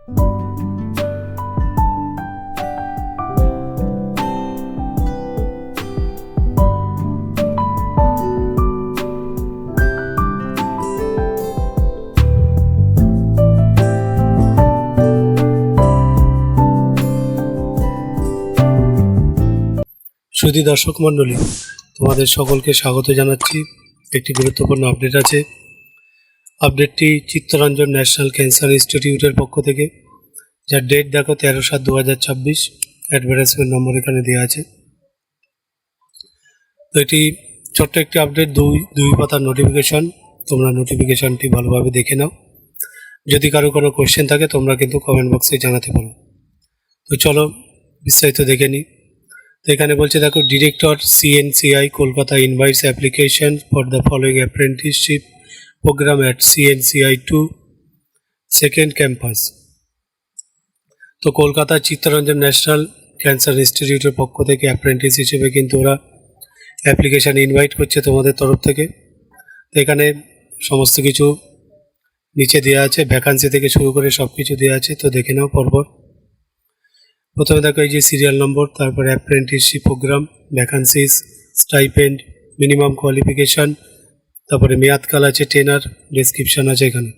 সুধী দর্শক মণ্ডলী, তোমাদের সকলকে স্বাগত জানাচ্ছি। একটি গুরুত্বপূর্ণ আপডেট আছে। আপডেটটি চিত্তরঞ্জন ন্যাশনাল ক্যান্সার ইনস্টিটিউটের পক্ষ থেকে, যার ডেট দেখো 13/7/2026। অ্যাডভার্টাইজমেন্ট নম্বর এখানে দেওয়া আছে। তো এটি ছোট্ট একটি আপডেট, দুই পাতার নোটিফিকেশন। তোমরা নোটিফিকেশনটি ভালোভাবে দেখে নাও। যদি কারো কোনো কোয়েশ্চেন থাকে তোমরা কিন্তু কমেন্ট বক্সে জানাতে পারো। তো চলো বিস্তারিত দেখে নিই। তো এখানে বলছে দেখো, director CNCI Kolkata invites application for the following apprenticeship program at CNCI 2 second campus. তো কলকাতা চিত্তরঞ্জন ন্যাশনাল ক্যান্সার ইনস্টিটিউটের পক্ষ থেকে অ্যাপ্রেন্টিস হিসেবে কিন্তু ওরা অ্যাপ্লিকেশান ইনভাইট করছে তোমাদের তরফ থেকে। তো এখানে সমস্ত কিছু নিচে দেওয়া আছে, ভ্যাকান্সি থেকে শুরু করে সব কিছু দেওয়া আছে। তো দেখে নাও পরপর। প্রথমে দেখো এই যে সিরিয়াল নম্বর, তারপরে apprenticeship program, vacancies, stipend, minimum qualification, তারপরে মেয়াদকাল আছে, টেনার, ডেসক্রিপশান আছে এখানে।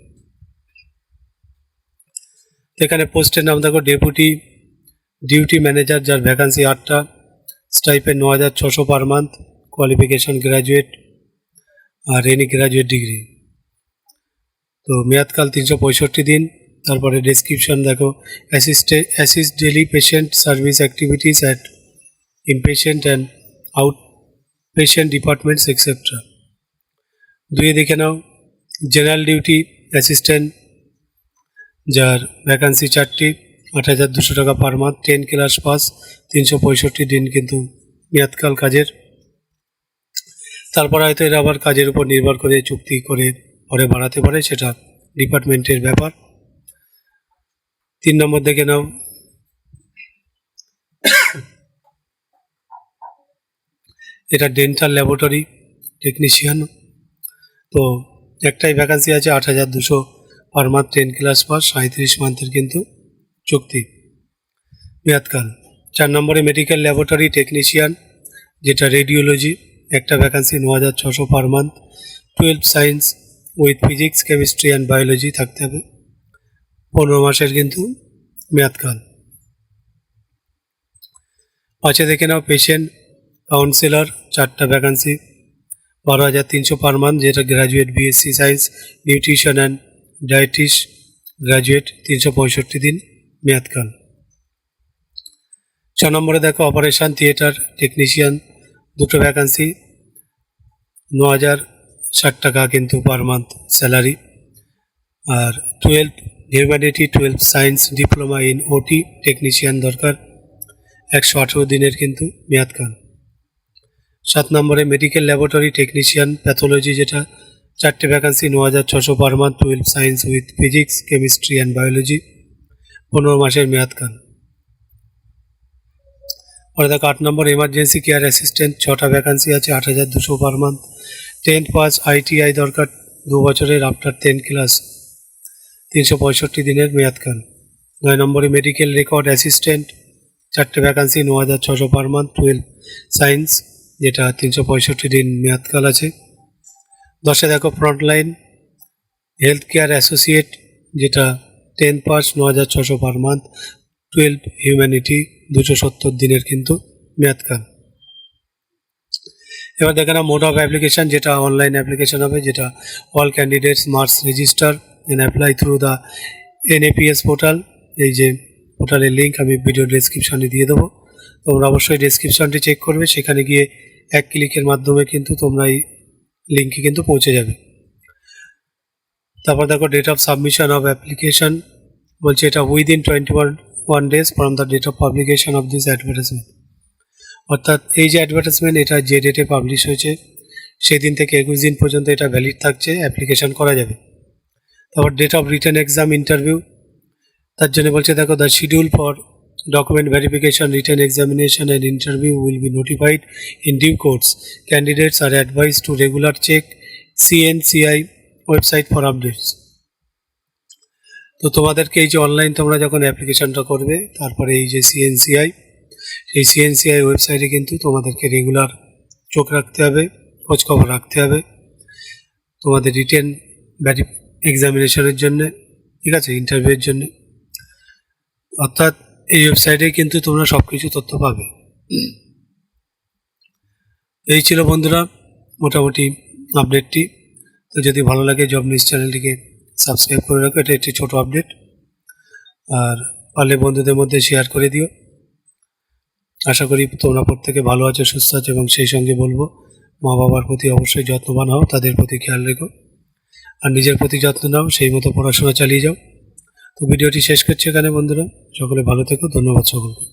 এখানে পোস্টের নাম দেখো, ডেপুটি ডিউটি ম্যানেজার, যার ভ্যাকান্সি 8টা, stipend 9,600 per month, qualification graduate আর এনি গ্র্যাজুয়েট ডিগ্রি। তো মেয়াদকাল 365 দিন। তারপরে ডেসক্রিপশন দেখো, assist daily patient service activities at inpatient and out patient departments etcetera. দুয়ে দেখে নাও, জেনারেল ডিউটি অ্যাসিস্ট্যান্ট, যার ভ্যাকান্সি 4টি, 8,200 টাকা পার মান্থ, 10 ক্লাস পাস, 365 দিন কিন্তু মেয়াদকাল কাজের। তারপর হয়তো এরা আবার কাজের উপর নির্ভর করে চুক্তি করে পরে বাড়াতে পারে, সেটা ডিপার্টমেন্টের ব্যাপার। 3 নম্বর দেখে নাও, এটা ডেন্টাল ল্যাবরেটরি টেকনিশিয়ান। তো একটাই ভ্যাকান্সি আছে, 8,200 পার মান্থ, 10 ক্লাস পাস, 37 মান্থের কিন্তু চুক্তি মেয়াদকাল। 4 নম্বরে মেডিকেল ল্যাবরেটরি টেকনিশিয়ান, যেটা রেডিওলজি, একটা vacancy 9,600 per month, 12 science with physics, chemistry and biology থাকতে হবে, 15 মাসের কিন্তু মেয়াদকাল। 5 দেখে নাও, পেশেন্ট কাউন্সিলর, 4টা ভ্যাকান্সি, 12,300 পার মান্থ, যেটা graduate BSc science, nutrition and dietetics graduate, 365 দিন মেয়াদকাল। 6 নম্বরে দেখো, অপারেশন থিয়েটার টেকনিশিয়ান, 2টো ভ্যাকান্সি, 9,060 টাকা কিন্তু পার মান্থ স্যালারি। আর 12 humanity, 12 science diploma in OT technician দরকার, 118 দিনের কিন্তু মেয়াদকাল। 7 নম্বরে মেডিকেল ল্যাবরেটরি টেকনিশিয়ান প্যাথোলজি, যেটা 4টে vacancy, 9,600 per month, 12 science with physics, chemistry and biology, 15 মাসের মেয়াদকাল। পরে দেখো 8 নম্বর এমার্জেন্সি কেয়ার অ্যাসিস্ট্যান্ট, 6টা ভ্যাকান্সি আছে, 8,200 per month, 10th pass ITI দরকার, 2 বছরের আফটার 10 ক্লাস, 365 দিনের মেয়াদকাল। 9 নম্বরে মেডিকেল রেকর্ড অ্যাসিস্ট্যান্ট, 4টে ভ্যাকান্সি, 9,600 পার মান্থ, 12 সায়েন্স, যেটা 365 দিন মেয়াদকাল আছে। 10 দেখো ফ্রন্টলাইন হেলথ কেয়ার অ্যাসোসিয়েট, যেটা 10th pass, 9,600 per month, 12 humanity, 270 দিনের কিন্তু মেয়াদকাল। এবার দেখে না মোড অফ অ্যাপ্লিকেশান, যেটা অনলাইন অ্যাপ্লিকেশান হবে, যেটা all candidates must register and apply through the NAPS portal. এই যে পোর্টালের লিঙ্ক আমি ভিডিও ডেসক্রিপশানে দিয়ে দেবো, তোমরা অবশ্যই ডেসক্রিপশানটি চেক করবে, সেখানে গিয়ে এক ক্লিকের মাধ্যমে কিন্তু তোমরা এই লিঙ্কে কিন্তু পৌঁছে যাবে। তারপর দেখো date of submission of application, বলছে এটা within 21 days from the date of publication of this advertisement. অর্থাৎ এই যে অ্যাডভার্টাইজমেন্ট, এটা যে ডেটে পাবলিশ হয়েছে সেদিন থেকে 21 দিন পর্যন্ত এটা ভ্যালিড থাকছে, অ্যাপ্লিকেশান করা যাবে। তারপর date of written exam interview, তার জন্য বলছে দেখো, the schedule for document verification, written examination and interview will be notified in due course. Candidates are advised to regular check CNCI website for updates. তো তোমাদেরকে এই যে অনলাইন তোমরা যখন অ্যাপ্লিকেশনটা করবে, তারপরে এই যে সিএনসিআই, সেই সিএনসিআই ওয়েবসাইটে কিন্তু তোমাদেরকে রেগুলার চোখ রাখতে হবে, খোঁজখবর রাখতে হবে তোমাদের রিটেন এক্সামিনেশনের জন্য, ঠিক আছে, ইন্টারভিউয়ের জন্য। অর্থাৎ এই ওয়েবসাইটে কিন্তু তোমরা সব কিছু তথ্য পাবে। এই ছিল বন্ধুরা মোটামুটি আপডেটটি। তো যদি ভালো লাগে জব নিউজ চ্যানেলটিকে সাবস্ক্রাইব করে রাখো, এটা একটি ছোট আপডেট, আর পারলে বন্ধুদের মধ্যে শেয়ার করে দিও। আশা করি তোমরা প্রত্যেকে ভালো আছো, সুস্থ আছো, এবং সেই সঙ্গে বলবো মা বাবার প্রতি অবশ্যই যত্নবান হও, তাদের প্রতি খেয়াল রেখো, আর নিজের প্রতি যত্ন নাও, সেই মতো পড়াশোনা চালিয়ে যাও। তো ভিডিওটি শেষ করছি এখানে বন্ধুরা, সকলে ভালো থেকো, ধন্যবাদ সকলকে।